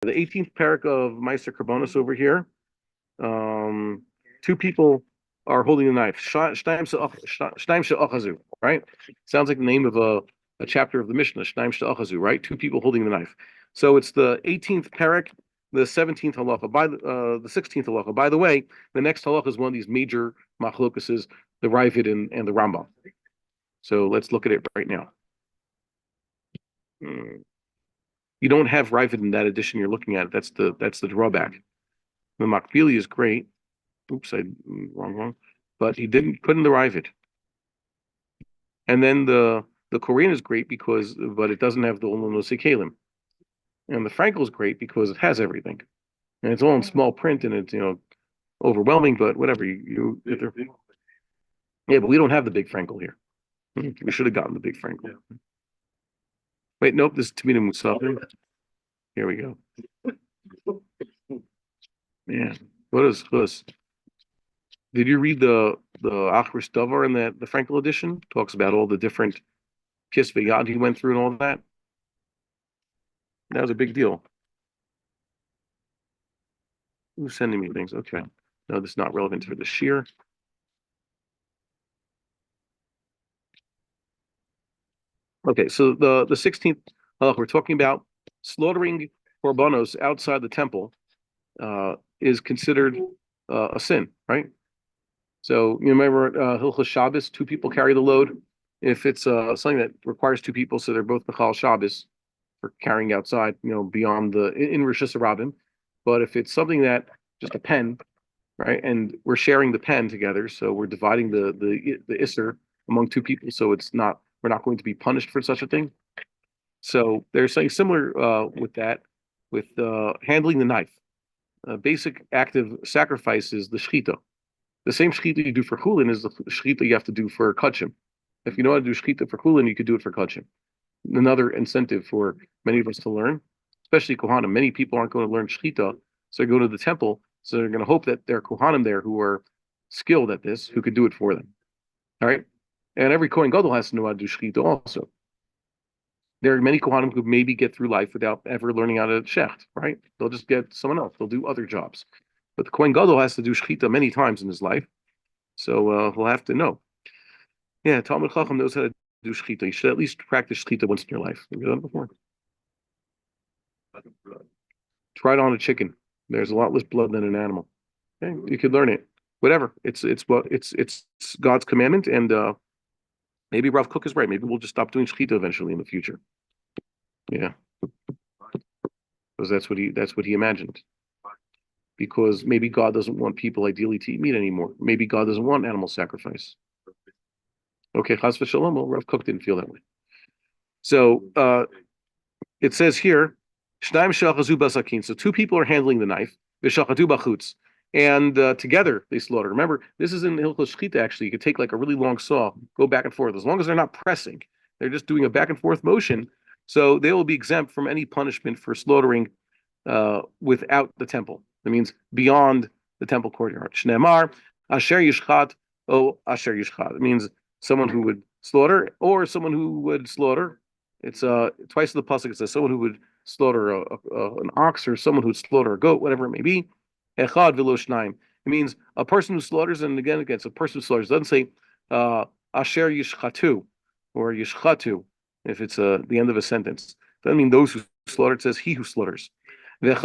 the 18th parak of Meiser Karbonos over here. Two people are holding the knife. Shnaim she'achazu, right? Sounds like the name of a chapter of the Mishneh. Shnaim she'achazu, right? Two people holding the knife. So it's the 18th parak, the 17th halacha, by the 16th halacha. By the way, the next halacha is one of these major machlokuses, the Ravid and the Rambam. So let's look at it right now. You don't have Ravid in that edition you're looking at. That's the drawback. The Makbili is great. Oops, wrong. But he didn't put in the Ravid. And then the Korean is great but it doesn't have the Olonosei Kalim. And the Frankel is great because it has everything. And it's all in small print and it's overwhelming, but whatever. Yeah, but we don't have the big Frankel here. We should have gotten the big Frankel. Wait, nope, this is Tamina Musafir. Here we go. Yeah. What is this? Did you read the Achris Davar in the Frankel edition? Talks about all the different Kis V'Yad he went through and all that. That was a big deal. Who's sending me things? Okay. No, this is not relevant for the shear. Okay, so the 16th we're talking about slaughtering korbanos outside the temple is considered a sin, right? So you remember Hilchot Shabbos, two people carry the load. If it's something that requires two people, so they're both Mechal Shabbos for carrying outside, beyond in Rosh Hashanah. But if it's something that just a pen, right, and we're sharing the pen together, so we're dividing the Isser among two people, so we're not going to be punished for such a thing. So there's something similar with that, with handling the knife. Basic act of sacrifice is the shechita. The same shechita you do for chulin is the shechita you have to do for kachim. If you know how to do shechita for chulin, you could do it for kachim. Another incentive for many of us to learn, especially kohanim. Many people aren't going to learn shechita, so they go to the temple. So they're going to hope that there are kohanim there who are skilled at this, who could do it for them. All right, and every kohen gadol has to know how to do shechita also. There are many kohanim who maybe get through life without ever learning how to shecht, right? They'll just get someone else. They'll do other jobs. But the kohen gadol has to do shechita many times in his life, so he'll have to know. Yeah, Talmud Chacham knows how to do shechita. You should at least practice shechita once in your life. Have you done it before? Try it on a chicken. There's a lot less blood than an animal. Okay, you could learn it. Whatever. It's God's commandment, and maybe Rav Kook is right. Maybe we'll just stop doing shechita eventually in the future. Yeah, because that's what he imagined. Because maybe God doesn't want people ideally to eat meat anymore. Maybe God doesn't want animal sacrifice. Okay, chas v'shalom. Well, Rav Kook didn't feel that way. So it says here, shnaim she'achazu basakin. So two people are handling the knife. V'shachatu bachutz. And together they slaughter. Remember, this is in Hilchot Shechita. Actually, you could take like a really long saw, go back and forth. As long as they're not pressing, they're just doing a back and forth motion. So they will be exempt from any punishment for slaughtering without the temple. That means beyond the temple courtyard. Shneimar asher yishchat o asher yishchat. It means someone who would slaughter or someone who would slaughter. It's twice in the pasuk. It says someone who would slaughter an ox or someone who would slaughter a goat, whatever it may be. Echad v'lo shnaim. It means a person who slaughters, and again, it's a person who slaughters. It doesn't say asher yishchatu or yishchatu if it's the end of a sentence. It doesn't mean those who slaughter. It says he who slaughters. And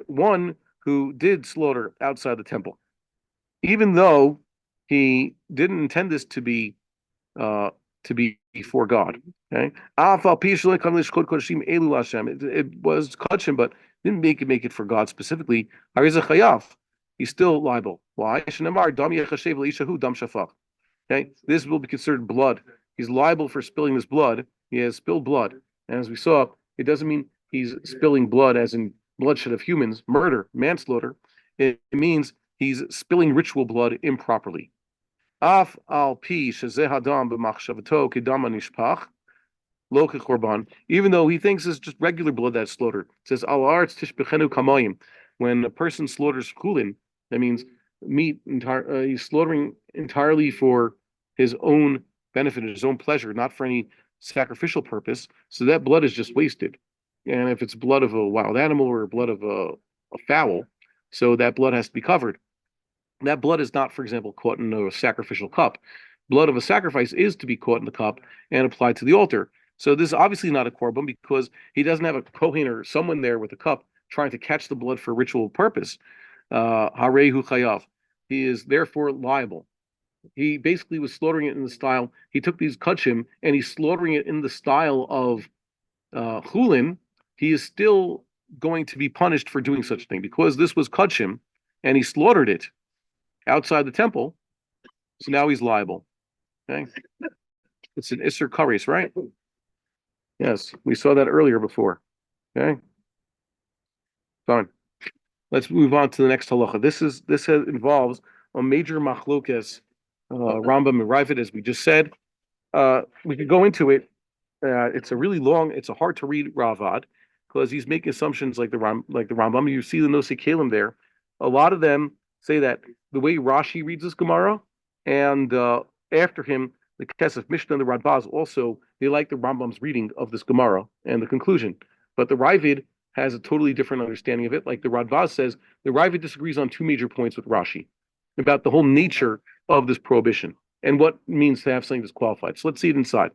one who did slaughter outside the temple, even though he didn't intend this to be for God. Okay, it was kachim, but didn't make it for God specifically. He's still liable. Why? Okay, this will be considered blood. He's liable for spilling this blood. He has spilled blood, and as we saw, it doesn't mean he's spilling blood as in bloodshed of humans, murder, manslaughter. It means he's spilling ritual blood improperly. Af al pi shezeh hadam b'machshavato kedama nishpach lo kekorban. Even though he thinks it's just regular blood that's slaughtered. It says al arts tishbechenu kamayim. When a person slaughters chulin, that means meat. He's slaughtering entirely for his own benefit, his own pleasure, not for any sacrificial purpose. So that blood is just wasted. And if it's blood of a wild animal or blood of a fowl, so that blood has to be covered. That blood is not, for example, caught in a sacrificial cup. Blood of a sacrifice is to be caught in the cup and applied to the altar. So this is obviously not a korban because he doesn't have a kohen or someone there with a cup trying to catch the blood for ritual purpose. Harehu chayav. He is therefore liable. He basically was slaughtering it in the style. He took these kachim and he's slaughtering it in the style of chulin. He is still going to be punished for doing such a thing because this was kachim and he slaughtered it outside the temple. So now he's liable. Okay, it's an Isser Kares, right? Yes, we saw that earlier before. Okay, fine. Let's move on to the next halacha. This involves a major machlokes, Rambam and Ravid, as we just said. We could go into it. It's a hard to read Ravad because he's making assumptions like the Rambam. You see the Nosei Kalim there. A lot of them say that the way Rashi reads this Gemara, and after him, the Kesef Mishneh and the Radbaz also, they like the Rambam's reading of this Gemara and the conclusion. But the Ravid has a totally different understanding of it. Like the Radbaz says, the Ravid disagrees on two major points with Rashi about the whole nature of this prohibition and what it means to have something disqualified. So let's see it inside.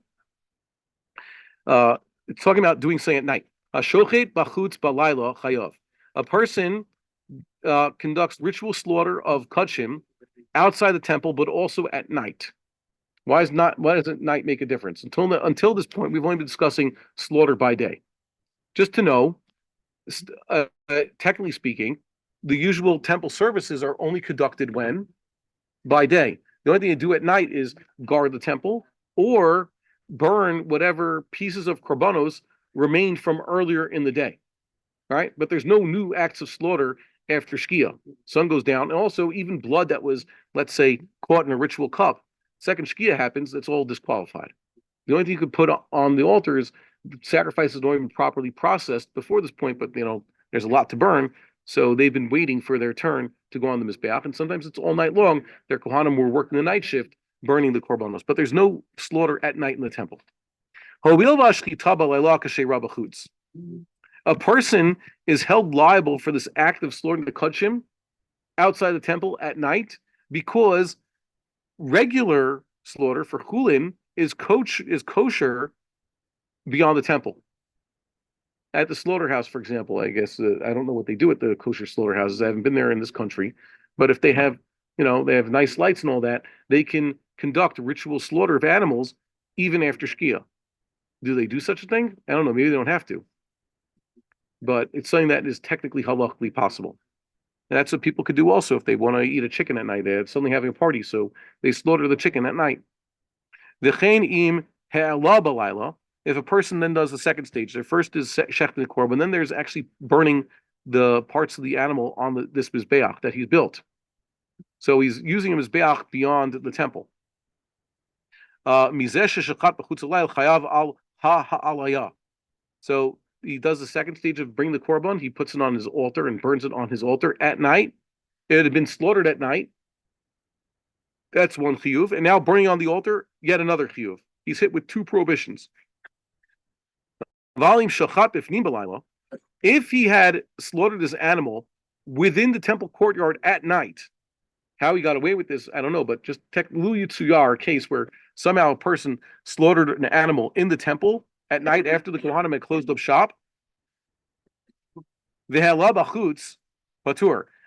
It's talking about doing something at night. Hashochet bachutz balayla chayav. A person conducts ritual slaughter of kachim outside the temple, but also at night. Why doesn't night make a difference? Until this point, we've only been discussing slaughter by day. Just to know, technically speaking, the usual temple services are only conducted when? By day. The only thing you do at night is guard the temple or burn whatever pieces of korbanos remained from earlier in the day. Right? But there's no new acts of slaughter after Shkia. Sun goes down. And also, even blood that was, let's say, caught in a ritual cup, second Shkia happens, it's all disqualified. The only thing you could put on the altar is sacrifices don't even properly processed before this point, but there's a lot to burn. So they've been waiting for their turn to go on the Mizbeach. And sometimes it's all night long. Their Kohanim were working the night shift, burning the korbanos. But there's no slaughter at night in the temple. A person is held liable for this act of slaughtering the kachim outside the temple at night because regular slaughter for chulin is kosher beyond the temple. At the slaughterhouse, for example, I guess I don't know what they do at the kosher slaughterhouses. I haven't been there in this country, but if they have, they have nice lights and all that, they can conduct ritual slaughter of animals even after Shkia. Do they do such a thing? I don't know. Maybe they don't have to. But it's something that is technically halachically possible. And that's what people could do also if they want to eat a chicken at night. They're suddenly having a party, so they slaughter the chicken at night. If a person then does the second stage, their first is shechting the korban, then there's actually burning the parts of the animal on this mizbeach that he's built. So he's using a mizbeach beyond the temple. So he does the second stage of bring the korban. He puts it on his altar and burns it on his altar at night. It had been slaughtered at night. That's one chiyuv. And now burning on the altar, yet another chiyuv. He's hit with two prohibitions. If he had slaughtered this animal within the temple courtyard at night, how he got away with this, I don't know, but just a case where somehow a person slaughtered an animal in the temple at night after the Kohanim had closed up shop.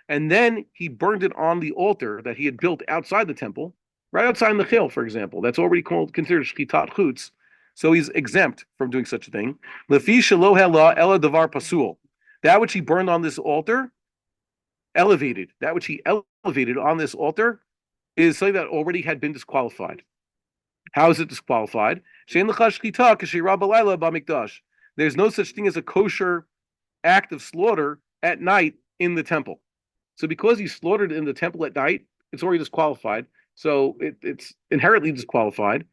And then he burned it on the altar that he had built outside the temple, right outside in the Chil, for example. That's already considered shchitat chutz. So he's exempt from doing such a thing. Lefi shelo hela ela davar pasul. That which he burned on this altar, elevated. That which he elevated on this altar is something that already had been disqualified. How is it disqualified? There's no such thing as a kosher act of slaughter at night in the temple. So because he slaughtered in the temple at night, it's already disqualified. So it's inherently disqualified.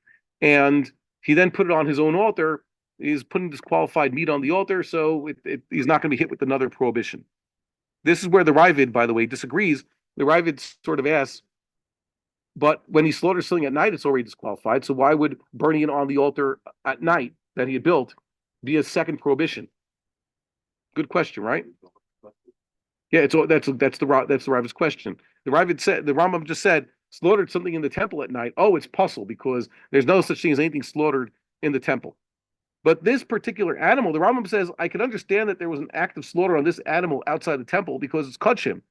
And he then put it on his own altar. He's putting disqualified meat on the altar, so he's not going to be hit with another prohibition. This is where the Ravid, by the way, disagrees. The Ravid sort of asks, But when he slaughters something at night, it's already disqualified. So why would burning it on the altar at night that he had built be a second prohibition? Good question, right? Yeah, that's the Rava's question. The Rava said the Rambam just said slaughtered something in the temple at night. Oh, it's puzzle because there's no such thing as anything slaughtered in the temple. But this particular animal, the Rambam says, I can understand that there was an act of slaughter on this animal outside the temple because it's kachim.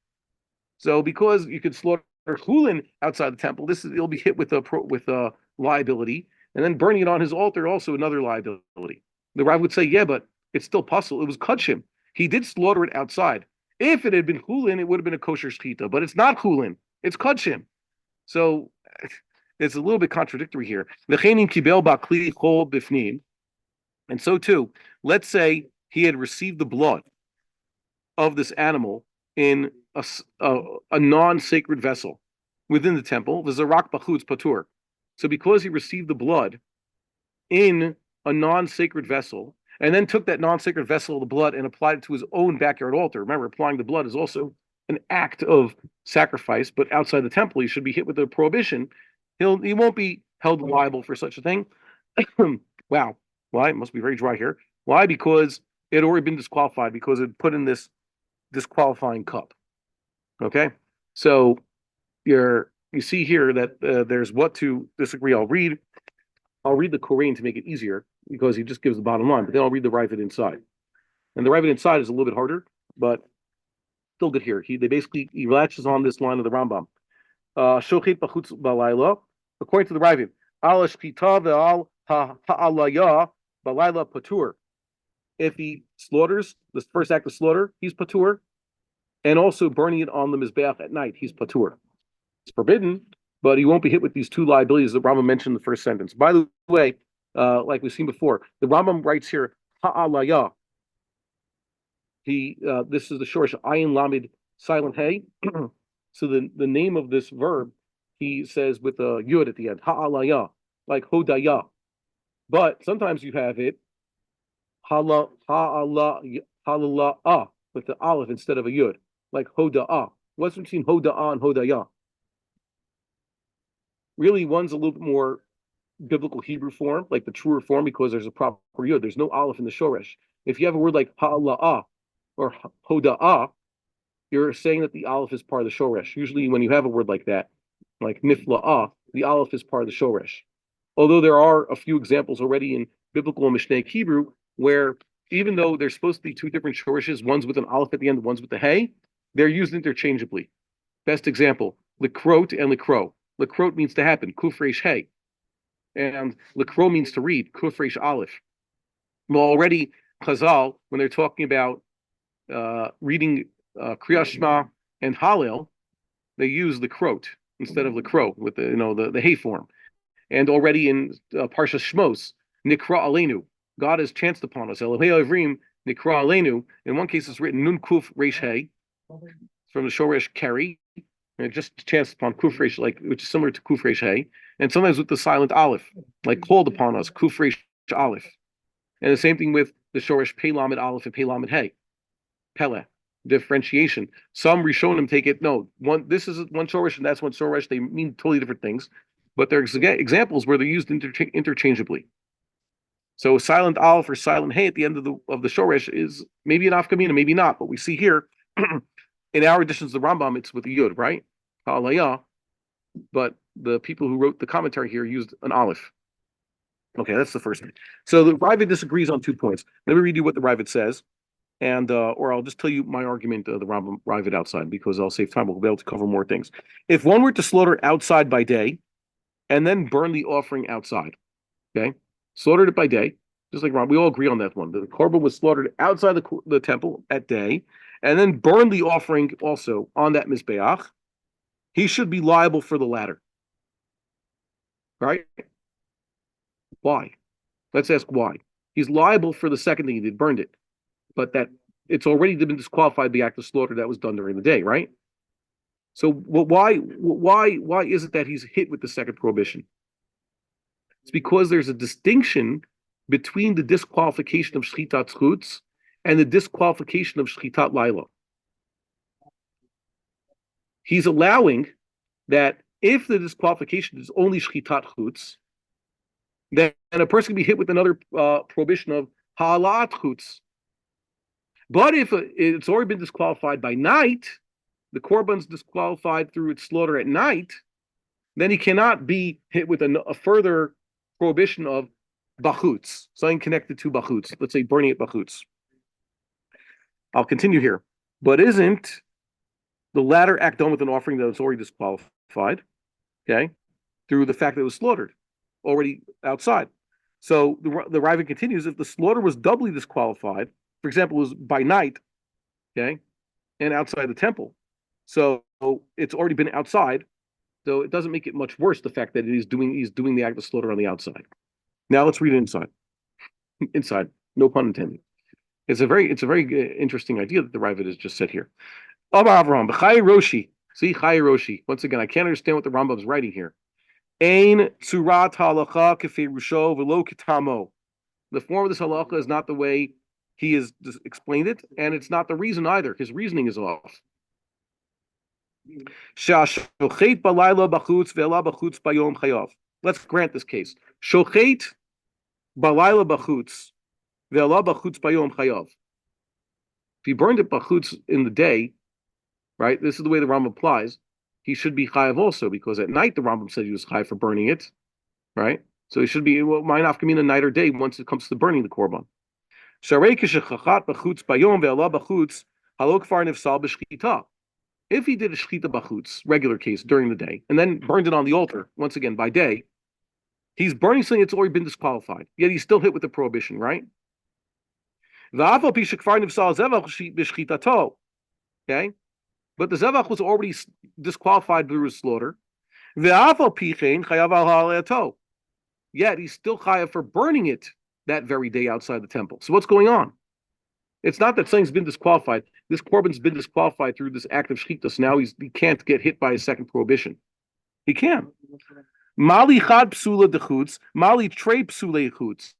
So because you could slaughter chulin outside the temple, it'll be hit with a liability, and then burning it on his altar also another liability. The Rav would say, yeah, but it's still puzzle. It was kachim. He did slaughter it outside. If it had been chulin, it would have been a kosher shechita, but it's not chulin. It's kachim. So it's a little bit contradictory here. And so too, let's say he had received the blood of this animal in a non-sacred vessel within the temple, v'zarak b'chutz patur. So because he received the blood in a non-sacred vessel, and then took that non-sacred vessel of the blood and applied it to his own backyard altar. Remember, applying the blood is also an act of sacrifice, but outside the temple, he should be hit with a prohibition. He won't be held liable for such a thing. Wow. Why? It must be very dry here. Why? Because it had already been disqualified because it put in this disqualifying cup. Okay, so you see here that there's what to disagree. I'll read the Korean to make it easier because he just gives the bottom line, but then I'll read the Ravid inside. And the Ravid inside is a little bit harder, but still good here. He latches on this line of the Rambam. Shochet b'chutz b'layla, according to the Ravid, al shchita ve'al ha'alaya b'layla patur. If he slaughters, the first act of slaughter, he's patur. And also burning it on the Mizbeach at night, he's patur. It's forbidden, but he won't be hit with these two liabilities that Rambam mentioned in the first sentence. By the way, like we've seen before, the Rambam writes here, ha'alaya. This is the shorish ayin lamid silent hey. So the name of this verb, he says with a yud at the end, ha'alaya, like hodaya. But sometimes you have it, ha'ala'ah, with the aleph instead of a yud, like hoda'ah. What's between hoda'ah and hodaya? Really, one's a little bit more biblical Hebrew form, like the truer form, because there's a proper yud. There's no aleph in the shoresh. If you have a word like ha'ala'ah or hoda'ah, you're saying that the aleph is part of the shoresh. Usually, when you have a word like that, like nifla'ah, the aleph is part of the shoresh. Although there are a few examples already in biblical and Mishneh Hebrew where even though there's supposed to be two different shoreshes, one's with an aleph at the end, one's with the hey, they're used interchangeably. Best example, likrot and likro. Likrot means to happen, kuf resh hey. And likro means to read, kuf resh aleph. Well, already Chazal, when they're talking about reading Kriyas Shema and Hallel, they use likrot instead of likro with the hey form. And already in Parshas Shmos, Nikra Aleinu, God has chanced upon us. Elohei Avrim Nikra Aleinu. In one case, it's written Nun Kuf Reish Hey from the Shoresh Keri, and it just chanced upon Kuf Reish, which is similar to Kuf Reish Hey, and sometimes with the silent Aleph, like called upon us Kuf Reish Aleph, and the same thing with the Shoresh Pei Lamed Aleph and Pei Lamed Hey, Pele. Differentiation. Some Rishonim take it. No, this is one Shoresh and that's one Shoresh. They mean totally different things. But there's examples where they're used interchangeably. So silent aleph or silent hey at the end of the shoresh is maybe an afkamina, maybe not. But we see here in our editions of the Rambam, it's with a yud, right? Ha'alaya. But the people who wrote the commentary here used an aleph. Okay, that's the first thing. So the Ravid disagrees on 2 points. Let me read you what the Ravid says, and or I'll just tell you my argument of the Rambam Ravid outside because I'll save time. We'll be able to cover more things. If one were to slaughter outside by day, and then burn the offering outside. Okay, slaughtered it by day, just like Ron. We all agree on that one. The korban was slaughtered outside the temple at day, and then burned the offering also on that mizbeach. He should be liable for the latter. Right? Why? Let's ask why. He's liable for the second thing he did, burned it, but that it's already been disqualified the act of slaughter that was done during the day, right? So why is it that he's hit with the second prohibition? It's because there's a distinction between the disqualification of shchitat chutz and the disqualification of shchitat laila. He's allowing that If the disqualification is only shchitat chutz, then a person can be hit with another prohibition of ha'alat chutz. But if it's already been disqualified by night, the korban's disqualified through its slaughter at night, then he cannot be hit with a further prohibition of bachutz, something connected to bachutz. Let's say burning at bachutz. I'll continue here. But isn't the latter act done with an offering that was already disqualified, okay, through the fact that it was slaughtered already outside? So the Rav continues, if the slaughter was doubly disqualified, for example, was by night, okay, and outside the temple, so it's already been outside, so it doesn't make it much worse the fact that he's doing the act of slaughter on the outside. Now let's read it inside. Inside, no pun intended. It's a very interesting idea that the Rav has just said here. Amar Avraham, b'chai Roshi. See, Chai Roshi. Once again, I can't understand what the Rambam's writing here. Ein tzurat halacha kefirusho v'lo ketamo. The form of this halacha is not the way he has explained it, and it's not the reason either. His reasoning is off. Shochet balayla b'chutz ve'ela b'chutz bayom chayav. Let's grant this case. Shochet balayla b'chutz ve'ela b'chutz bayom chayav. If he burned it b'chutz in the day, right? This is the way the Rambam applies. He should be chayav also, because at night the Rambam said he was chayav for burning it, right? So he should be my nafkamina night or day once it comes to burning the korban. If he did a shchita b'chutz, regular case, during the day, and then burned it on the altar, once again by day, he's burning something that's already been disqualified. Yet he's still hit with the prohibition, right? Okay? But the zevach was already disqualified through his slaughter. Yet he's still chayav for burning it that very day outside the temple. So what's going on? It's not that something's been disqualified. This korban's been disqualified through this act of shechita. So now he can't get hit by a second prohibition. He can. Mali chad psula dechutz, mali trei psule chutz.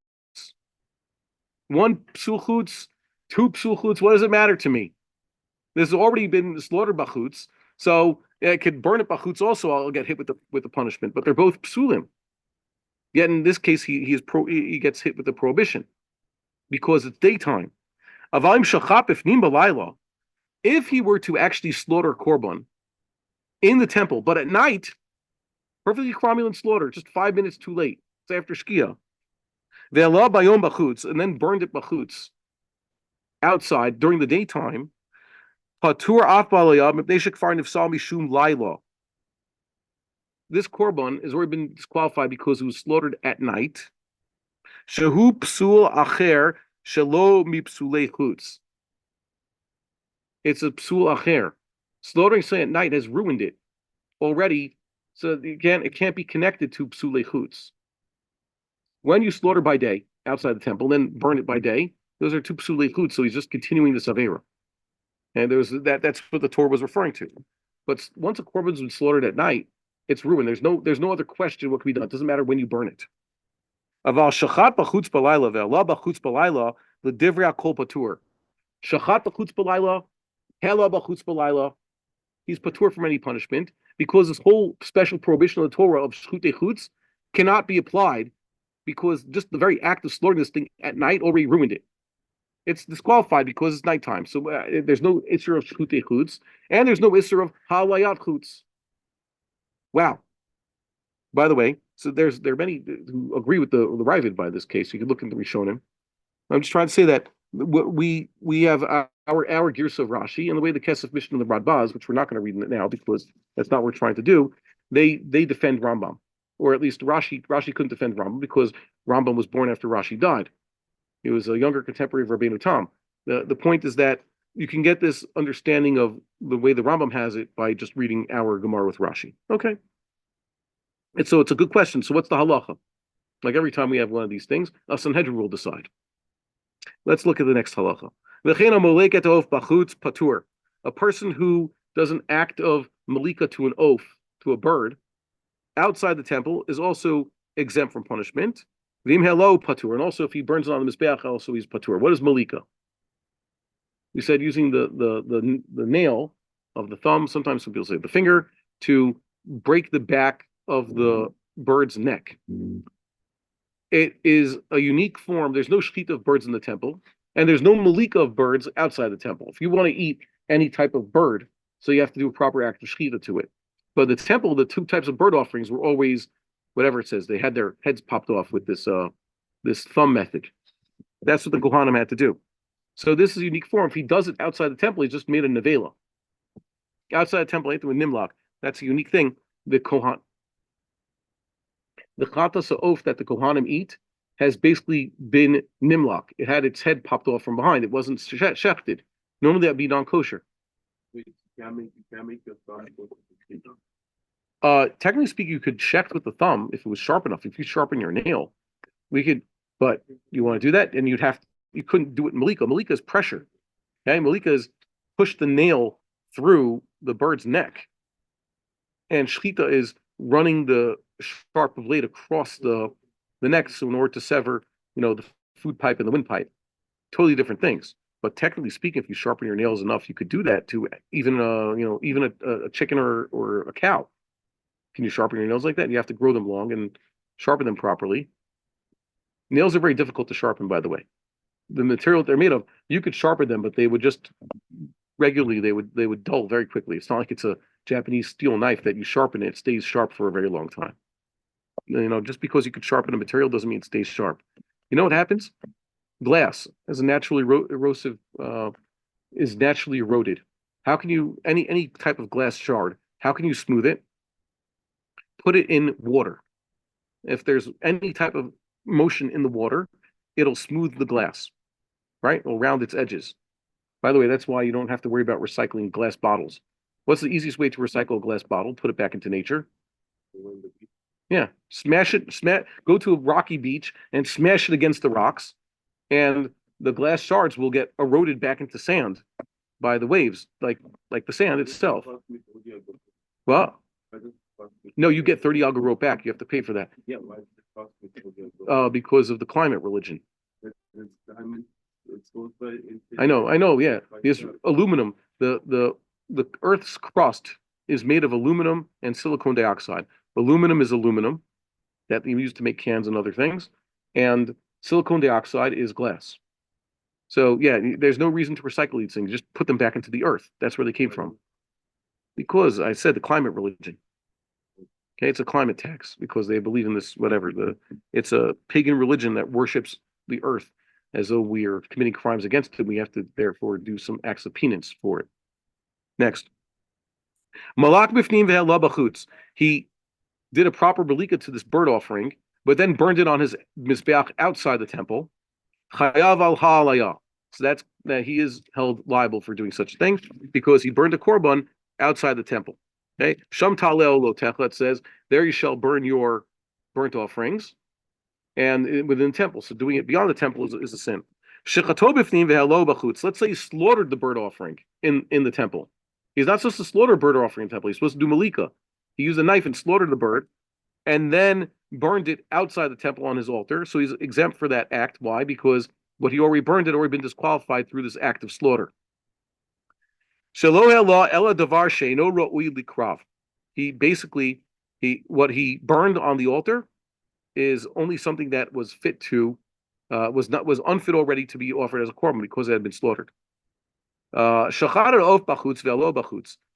One psul chutz, two psul chutz. What does it matter to me? This has already been slaughtered bachutz, so I could burn it bachutz also. I'll get hit with the punishment, but they're both psulim. Yet in this case, he gets hit with the prohibition because it's daytime. If he were to actually slaughter korban in the temple, but at night, perfectly cromulent slaughter, just 5 minutes too late, it's after shkia, and then burned it bachutz outside during the daytime. This korban has already been disqualified because it was slaughtered at night. Shehu psul acher shelo mipsulei chutz. It's a psul acher. Slaughtering something at night has ruined it already, so it can't be connected to psulei chutz. When you slaughter by day outside the temple, then burn it by day, those are two psulei chutz. So he's just continuing this avera. And that's what the Torah was referring to. But once a korban's been slaughtered at night, it's ruined. There's no other question what can be done. It doesn't matter when you burn it. Aval shachat b'chutz b'layla ve'ala b'chutz b'layla l'divrei kol patur. Shachat b'chutz b'layla, hela b'chutz b'layla. He's patur from any punishment because this whole special prohibition of the Torah of shchutei chutz cannot be applied because just the very act of slaughtering this thing at night already ruined it. It's disqualified because it's nighttime. So there's no issur of shchutei chutz, and there's no issur of halayat chutz. Wow. By the way, so there are many who agree with the Ravid by this case. You can look into Rishonim. I'm just trying to say that we have our Girsa of Rashi and the way the Kesef Mishneh and the Radbaz, which we're not going to read now because that's not what we're trying to do. They defend Rambam, or at least Rashi couldn't defend Rambam because Rambam was born after Rashi died. He was a younger contemporary of Rabbeinu Tam. The point is that you can get this understanding of the way the Rambam has it by just reading our Gemara with Rashi. Okay. And so it's a good question. So what's the halacha? Like every time we have one of these things, a Sanhedrin will decide. Let's look at the next halacha. A person who does an act of malika to an oath, to a bird, outside the temple is also exempt from punishment. And also if he burns it on the Mizbeach, also he's patur. What is malika? We said using the nail of the thumb, sometimes some people say the finger, to break the back of the bird's neck. It is a unique form. There's no shechita of birds in the temple, and there's no malika of birds outside the temple. If you want to eat any type of bird, so you have to do a proper act of shechita to it. But the temple, the two types of bird offerings were always whatever it says. They had their heads popped off with this thumb method. That's what the Kohanim had to do. So this is a unique form. If he does it outside the temple, he's just made a nevela. Outside the temple, with nimlach. That's a unique thing. The chatas ha'of that the Kohanim eat has basically been nimlach. It had its head popped off from behind. It wasn't shechted. Normally that'd be non-kosher. Technically speaking, you could shecht with the thumb if it was sharp enough. If you sharpen your nail, we could. But you want to do that, and you couldn't do it in malika. Malika is pressure. Okay, malika is push the nail through the bird's neck, and shechita is running the sharp blade across the neck, so in order to sever, the food pipe and the windpipe. Totally different things. But technically speaking, if you sharpen your nails enough, you could do that to even a chicken or a cow. Can you sharpen your nails like that? You have to grow them long and sharpen them properly. Nails are very difficult to sharpen, by the way. The material they're made of, you could sharpen them, but they would just regularly they would dull very quickly. It's not like it's a Japanese steel knife that you sharpen it stays sharp for a very long time. Just because you could sharpen a material doesn't mean it stays sharp. You know what happens? Glass as a naturally erosive is naturally eroded. How can you any type of glass shard? How can you smooth it? Put it in water. If there's any type of motion in the water, it'll smooth the glass, right? It'll round its edges. By the way, that's why you don't have to worry about recycling glass bottles. What's the easiest way to recycle a glass bottle? Put it back into nature. Yeah, smash it. Go to a rocky beach and smash it against the rocks, and the glass shards will get eroded back into sand by the waves, like the sand itself. Well, no, you get 30 alga rope back. You have to pay for that. Yeah, because of the climate religion. I know. Yeah, there's aluminum. The Earth's crust is made of aluminum and silicon dioxide. Aluminum is aluminum that you use to make cans and other things, and silicon dioxide is glass. So yeah, there's no reason to recycle these things. Just put them back into the earth. That's where they came from. Because I said the climate religion. Okay, it's a climate tax because they believe in this, whatever. It's a pagan religion that worships the earth as though we are committing crimes against it. We have to therefore do some acts of penance for it. Next. Malak bifnim ve'ela b'chutz. He did a proper belika to this bird offering, but then burned it on his mizbeach outside the temple. Chayav al ha'alaya. So that's that he is held liable for doing such a thing because he burned a korban outside the temple. Okay, Sham Taleo Lo Techlet says, there you shall burn your burnt offerings, and within the temple. So doing it beyond the temple is a sin. Let's say he slaughtered the bird offering in the temple. He's not supposed to slaughter a bird offering in the temple. He's supposed to do malika. He used a knife and slaughtered the bird, and then burned it outside the temple on his altar. So he's exempt for that act. Why? Because what he already burned had already been disqualified through this act of slaughter. He basically what he burned on the altar is only something that was fit to was unfit already to be offered as a korban because it had been slaughtered. The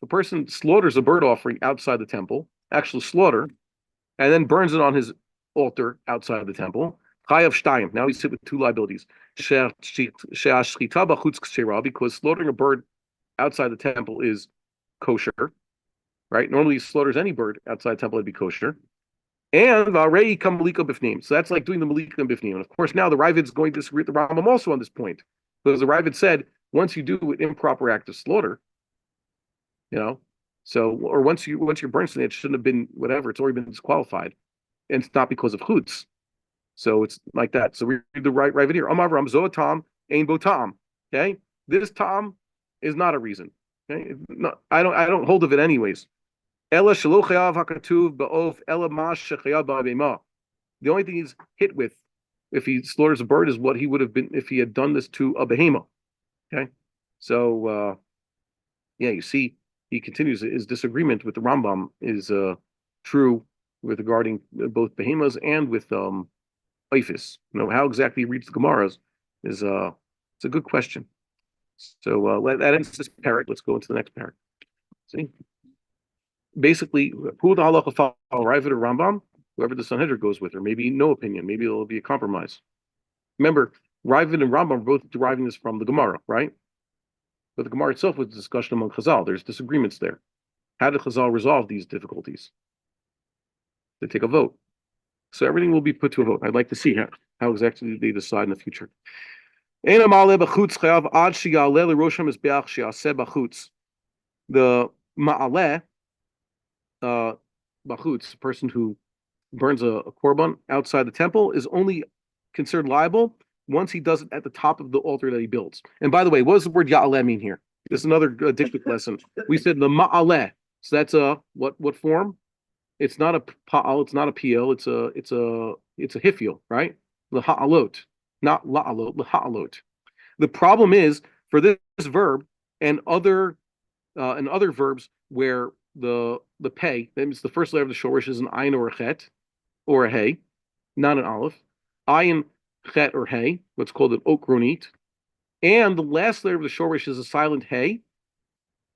person slaughters a bird offering outside the temple, actual slaughter, and then burns it on his altar outside the temple. Now he's hit with two liabilities. Because slaughtering a bird outside the temple is kosher, right? Normally, he slaughters any bird outside the temple, it'd be kosher. And Varei kam malika bifnim. So that's like doing the malika bifnim. And of course, now the Ravid's going to disagree with the Rambam also on this point, because the Ravid said once you do an improper act of slaughter, or once you're burnt something, it shouldn't have been whatever. It's already been disqualified, and it's not because of chutz. So it's like that. So we read the Ravid here. Amar Ramzo Tam Ein Bo Tam. Okay, this Tam is not a reason. Okay? No, I don't hold of it anyways. The only thing he's hit with if he slaughters a bird is what he would have been if he had done this to a behema. Okay, so you see he continues his disagreement with the Rambam is true with regarding both behemoths and with Ifis. How exactly he reads the Gemaras is it's a good question. So that ends this parak. Let's go into the next parak. See, basically, who the halacha follow, Ravid or Rambam? Whoever the Sanhedrin goes with, or maybe no opinion. Maybe it'll be a compromise. Remember, Ravid and Rambam are both deriving this from the Gemara, right? But the Gemara itself was a discussion among Chazal. There's disagreements there. How did Chazal resolve these difficulties? They take a vote. So everything will be put to a vote. I'd like to see how exactly they decide in the future. The ma'aleh, bachutz, a person who burns a korban outside the temple, is only considered liable once he does it at the top of the altar that he builds. And by the way, what does the word ya'aleh mean here? This is another diktuk lesson. We said the ma'aleh. So that's a what form? It's not a pa'al, it's not a piyel, it's a hifil, right? L'ha'alot, not la'alot, l'ha'alot. The problem is for this verb and other verbs where the pei, that means the first letter of the shorish is an ayin or a chet or a hey, not an aleph. Ayin, chet, or hey, what's called an okronit, and the last letter of the shorish is a silent hey.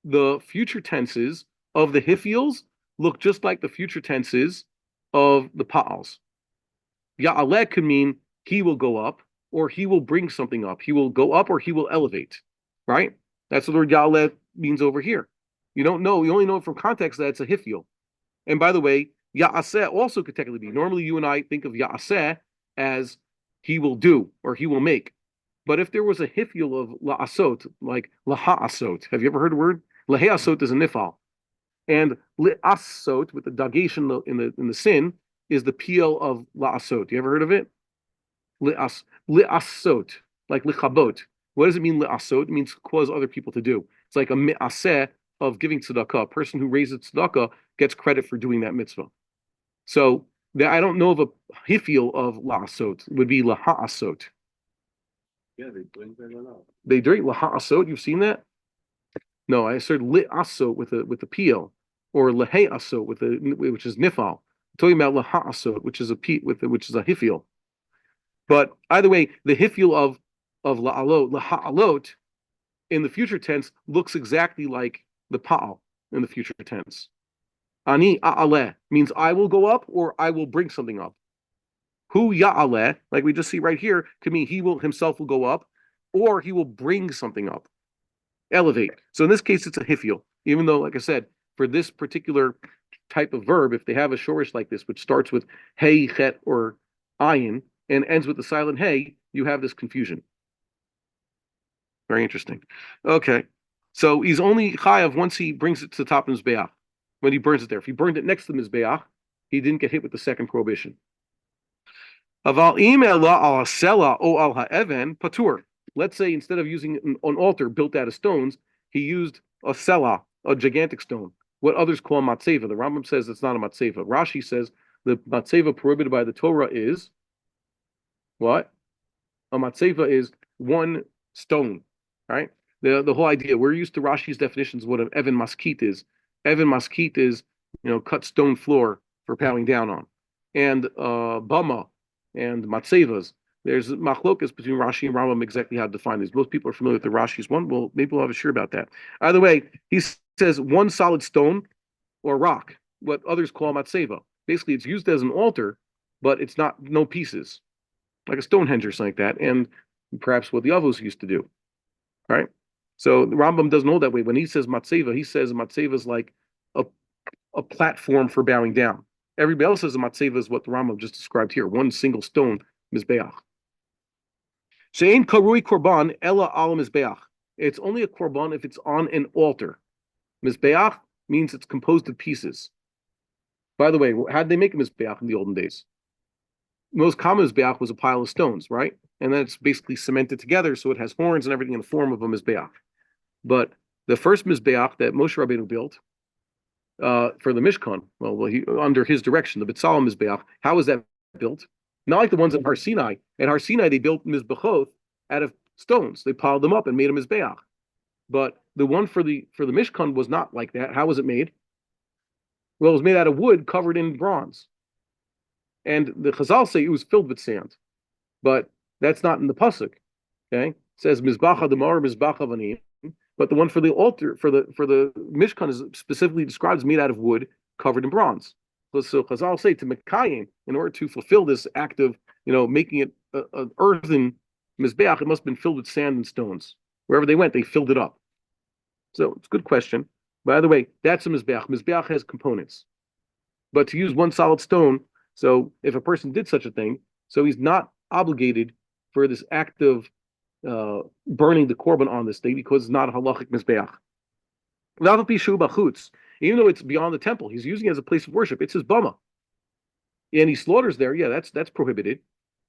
The future tenses of the hifils look just like the future tenses of the pa'als. Ya'aleh could mean he will go up, or he will bring something up. He will go up, or he will elevate. Right? That's what the word Ya'aleh means over here. You don't know. You only know from context that it's a hifil. And by the way, Ya'aseh also could technically be. Normally, you and I think of Ya'aseh as he will do, or he will make. But if there was a hifil of la'asot, like laha'asot, have you ever heard the word? Laha'asot is a nifal. And li'asot, with the dagesh in the sin, is the piyel of la'asot. You ever heard of it? Li'asot, like lichabot. What does it mean li'asot? It means cause other people to do. It's like a mi'aseh of giving tzedakah. A person who raises tzedakah gets credit for doing that mitzvah. So I don't know of a hifil of la'asot. It would be laha'asot. Yeah, they drink that or not. They drink laha'asot. You've seen that? No, I said li'asot with the piyel, or laha'asot which is nifal. I'm talking about laha'asot, which is which is a hifil. But either way, the hifil of la'alot, laha'alot, in the future tense looks exactly like the pa'al in the future tense. Ani a'aleh means I will go up or I will bring something up. Hu ya'aleh, like we just see right here, could mean he will himself will go up or he will bring something up. Elevate. So in this case, it's a hifil. Even though, like I said, for this particular type of verb, if they have a shorish like this, which starts with hey, chet, or ayin, and ends with the silent hey, you have this confusion. Very interesting. Okay. So he's only chayav once he brings it to the top of his mizbeach, when he burns it there. If he burned it next to the mizbeach, he didn't get hit with the second prohibition. Aval imela al sela o al ha'even patur. Let's say instead of using an altar built out of stones, he used a sela, a gigantic stone. What others call matzeva. The Rambam says it's not a matzeva. Rashi says the matzeva prohibited by the Torah is what? A matzeva is one stone, right? The whole idea. We're used to Rashi's definitions of what an even maskit is. Even maskit is cut stone floor for pounding down on, and bama and matzevas. There's machlokas between Rashi and Rambam exactly how to define these. Most people are familiar with the Rashi's one. Well, maybe we'll have a sure about that. Either way, he says one solid stone or rock, what others call matzeva. Basically, it's used as an altar, but it's not no pieces, like a Stonehenge or something like that, and perhaps what the Avos used to do, right? So the Rambam doesn't hold that way. When he says matzeva, he says matzeva is like a platform for bowing down. Everybody else says a matzeva is what the Rambam just described here, one single stone, mizbeach. She'ein karui korban ella al mizbeach. It's only a korban if it's on an altar. Mizbeach means it's composed of pieces. By the way, how did they make a mizbeach in the olden days? Most common mizbeach was a pile of stones, right? And then it's basically cemented together, so it has horns and everything in the form of a mizbeach. But the first mizbeach that Moshe Rabbeinu built for the Mishkan, under his direction, the B'Tsalem mizbeach, how was that built? Not like the ones at Har Sinai. At Har Sinai, they built mizbechoth out of stones. They piled them up and made a mizbeach. But the one for the Mishkan was not like that. How was it made? Well, it was made out of wood covered in bronze. And the Chazal say it was filled with sand. But that's not in the pasuk. Okay, it says Mizbacha Demar Mizbacha Vanim, but the one for the altar for the Mishkan is specifically described as made out of wood covered in bronze. So Chazal say to Mekayim, in order to fulfill this act of making it an earthen Mizbeach, it must have been filled with sand and stones. Wherever they went, they filled it up. So it's a good question. By the way, that's a Mizbeach. Mizbeach has components, but to use one solid stone. So if a person did such a thing, so he's not obligated for this act of burning the korban on this day because it's not a halachic mizbeach. Even though it's beyond the temple, he's using it as a place of worship. It's his bama, and he slaughters there. Yeah, that's prohibited,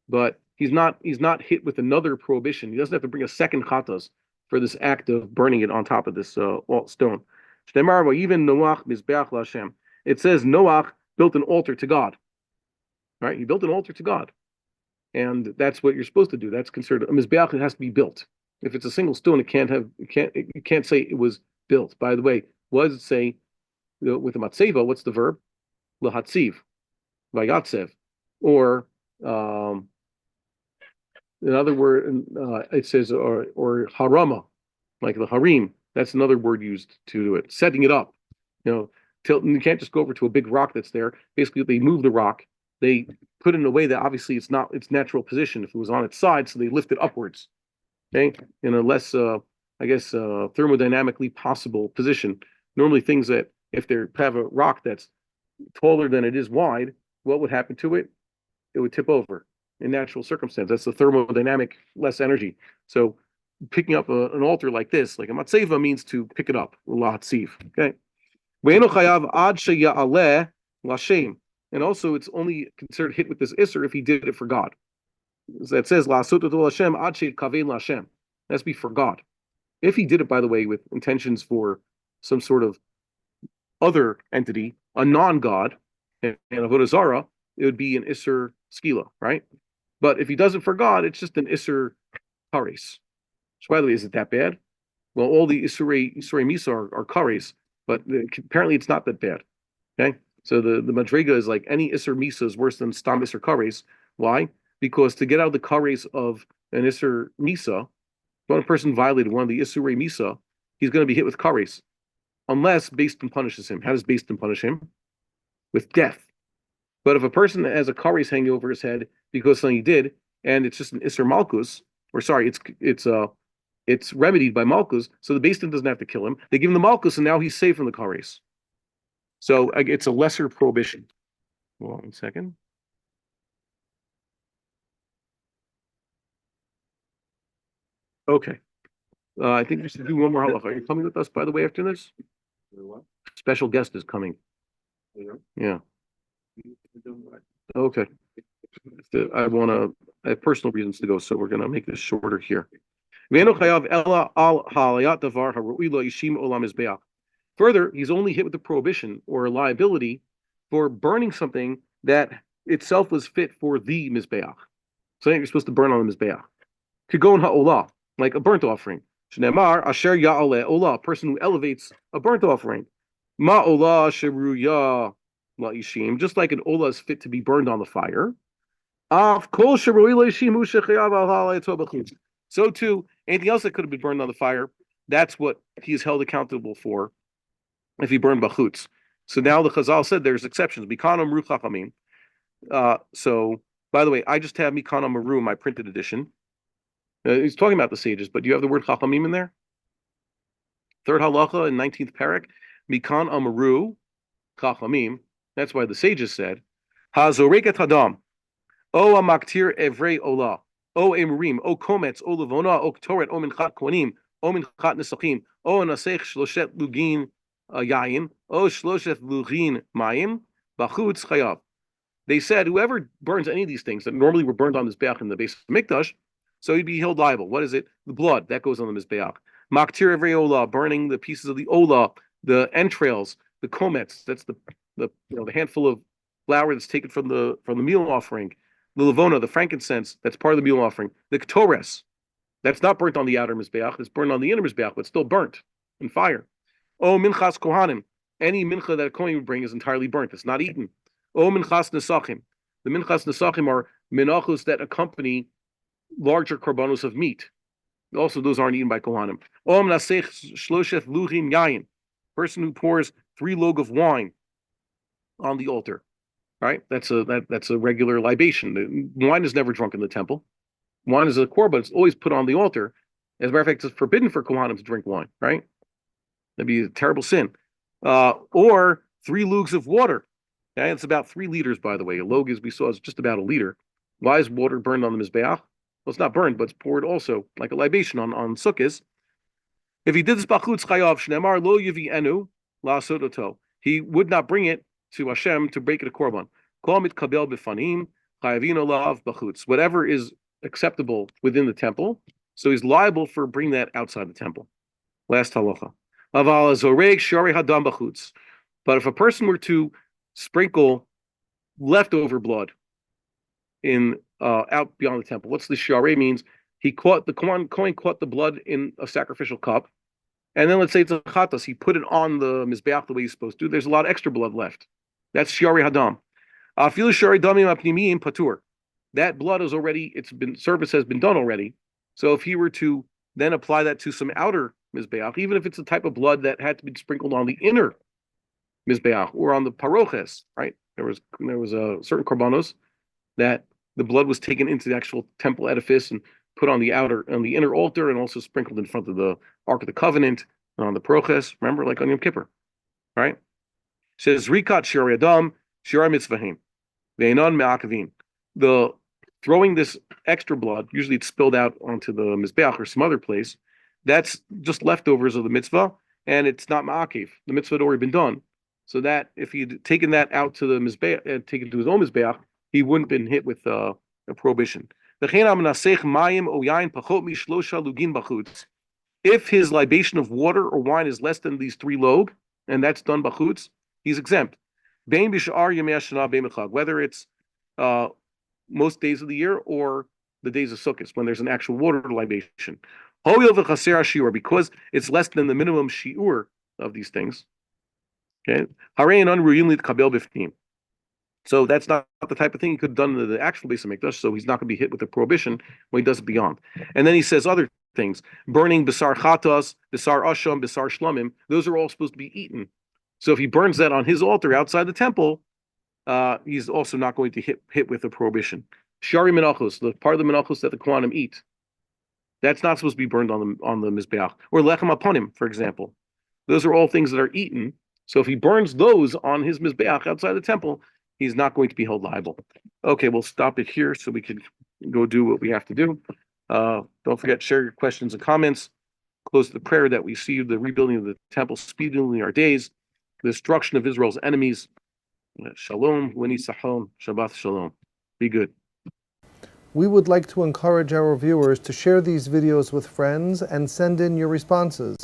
but he's not hit with another prohibition. He doesn't have to bring a second chatas for this act of burning it on top of this stone. Even Noach mizbeach l'Hashem. It says Noach built an altar to God. Right, he built an altar to God. And that's what you're supposed to do. That's considered a mizbeach. It has to be built. If it's a single stone, you can't say it was built. By the way, what does it say with the matzeva? What's the verb? Lahatziv, vayatzev, or in other word, it says or harama, like the harim. That's another word used to do it. Setting it up. You can't just go over to a big rock that's there. Basically, they move the rock. They put it in a way that obviously it's not its natural position. If it was on its side, so they lift it upwards, okay, in a less, thermodynamically possible position. Normally, things that if they have a rock that's taller than it is wide, what would happen to it? It would tip over in natural circumstance. That's the thermodynamic less energy. So, picking up an altar like this, like a matzeva, means to pick it up. Lahatziv, okay. And also, it's only considered hit with this isser if he did it for God. That says, Hashem, Hashem. It has to be for God. If he did it, by the way, with intentions for some sort of other entity, a non-God, and Avodah Zarah, it would be an isser skila, right? But if he does it for God, it's just an isser kares. So, by the way, is it that bad? Well, all the Isurei Misa are kares, but apparently it's not that bad. Okay? So the madrega is like any Isser Misa is worse than Stam Isser Kares. Why? Because to get out of the Kares of an Isser Misa, when a person violated one of the Issurei Misa, he's going to be hit with Kares. Unless Bastin punishes him. How does Bastin punish him? With death. But if a person has a Kares hanging over his head because something he did, and it's just an Isser Malkus, or sorry, it's remedied by Malkus, so the Bastin doesn't have to kill him. They give him the Malkus, and now he's safe from the Kares. So it's a lesser prohibition. Hold on 1 second. Okay. I think we should do one more halacha. Are you coming with us, by the way, after this? Special guest is coming. Yeah. Okay. I have personal reasons to go, so we're going to make this shorter here. Further, he's only hit with the prohibition or liability for burning something that itself was fit for the Mizbeach. Something you're supposed to burn on the Mizbeach. Could go in ha'olah, like a burnt offering. Shneimar, asher ya'aleh olah, a person who elevates a burnt offering. Ma'olah sheruya la'ishim, just like an olah is fit to be burned on the fire. Af kol sheruya la'ishim hu shechayav al ha'aleh. So too, anything else that could have been burned on the fire, that's what he is held accountable for if he burned bachutz. So now the Chazal said there's exceptions. Mikanam ru chachamim. So, by the way, I just have Mikanam Maru in my printed edition. He's talking about the sages, but do you have the word chachamim in there? Third halacha in 19th parak. Mikan Amaru chachamim. That's why the sages said, Hazoreket hadam. O amaktir evrei olah. O emrim. O komets. O levona. O ktoret. O minchat kohanim. O minchat nesachim. O anasech shloshet lugin yayin. O shloshet lugin mayim. Bachutz chayav. They said whoever burns any of these things that normally were burned on the Mizbeach in the base of Mikdash, so he'd be held liable. What is it? The blood that goes on the Mizbeach. Maktir evrei olah, burning the pieces of the olah, the entrails, the komets. That's the handful of flour that's taken from the meal offering. The levona, the frankincense, that's part of the meal offering. The ketores, that's not burnt on the outer Mizbeach, it's burnt on the inner Mizbeach, but still burnt. in fire. Oh, minchas kohanim. Any mincha that a kohen would bring is entirely burnt. It's not eaten. Oh, minchas nesachim. The minchas nesachim are menachos that accompany larger korbanos of meat. Also, those aren't eaten by kohanim. Oh, menasech shloshet luchim yayin. Person who pours 3 log of wine on the altar. Right? That's a regular libation. Wine is never drunk in the temple. Wine is a korban. It's always put on the altar. As a matter of fact, it's forbidden for kohanim to drink wine. Right? That'd be a terrible sin. Or 3 lugs of water. Okay? It's about 3 liters, by the way. A log, as we saw, is just about a liter. Why is water burned on the mizbeach? Well, it's not burned, but it's poured also like a libation on sukkahs. If he did this bachutz chayav shnemar lo yivi enu la sodoto, he would not bring it to Hashem to break it a korban. Kol mitkabel b'fanim chayavino lav bachutz. Whatever is acceptable within the temple, so he's liable for bringing that outside the temple. Last halacha. Aval zoreg shari hadam bachutz. But if a person were to sprinkle leftover blood in out beyond the temple, what's the shari means? He caught the Kohen caught the blood in a sacrificial cup, and then let's say it's a chatas, he put it on the mizbeach the way he's supposed to. There's a lot of extra blood left. That's shari hadam. Afilu shari damim apnimiyim patur. That blood is already, service has been done already. So if he were to then apply that to some outer mizbeach, even if it's a type of blood that had to be sprinkled on the inner mizbeach or on the paroches, right? There was a certain korbanos that the blood was taken into the actual temple edifice and put on the inner altar, and also sprinkled in front of the Ark of the Covenant and on the paroches. Remember, like on Yom Kippur, right? It says rikat shari adam shari mitzvahim ve'enon me'akavin. The throwing this extra blood, usually it's spilled out onto the mizbeach or some other place. That's just leftovers of the mitzvah, and it's not ma'akiv. The mitzvah had already been done, so that if he'd taken that out to the mizbeach, taken to his own mizbeach, he wouldn't have been hit with a prohibition. If his libation of water or wine is less than these 3 log, and that's done bachutz, he's exempt. Whether it's most days of the year or the days of Sukkot, when there's an actual water libation. Because it's less than the minimum shiur of these things. Okay. So that's not the type of thing he could have done in the actual Beis HaMikdash, so he's not going to be hit with a prohibition when he does it beyond. And then he says other things, burning besar chatas, besar asham, besar shlamim, those are all supposed to be eaten. So if he burns that on his altar outside the temple, he's also not going to hit with a prohibition. Shari menachos, the part of the menachos that the kohanim eat, that's not supposed to be burned on the mizbeach. Or lechem aponim, for example. Those are all things that are eaten. So if he burns those on his mizbeach outside the temple, he's not going to be held liable. Okay, we'll stop it here so we can go do what we have to do. Don't forget, share your questions and comments. Close to the prayer that we see the rebuilding of the temple speedily in our days, the destruction of Israel's enemies. Shalom, Winnie Sahon, Shabbat Shalom. Be good. We would like to encourage our viewers to share these videos with friends and send in your responses.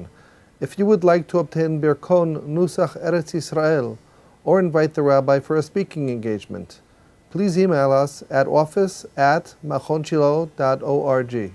If you would like to obtain Birkon Nusach Eretz Yisrael, or invite the rabbi for a speaking engagement, please email us at office@machonshilo.org.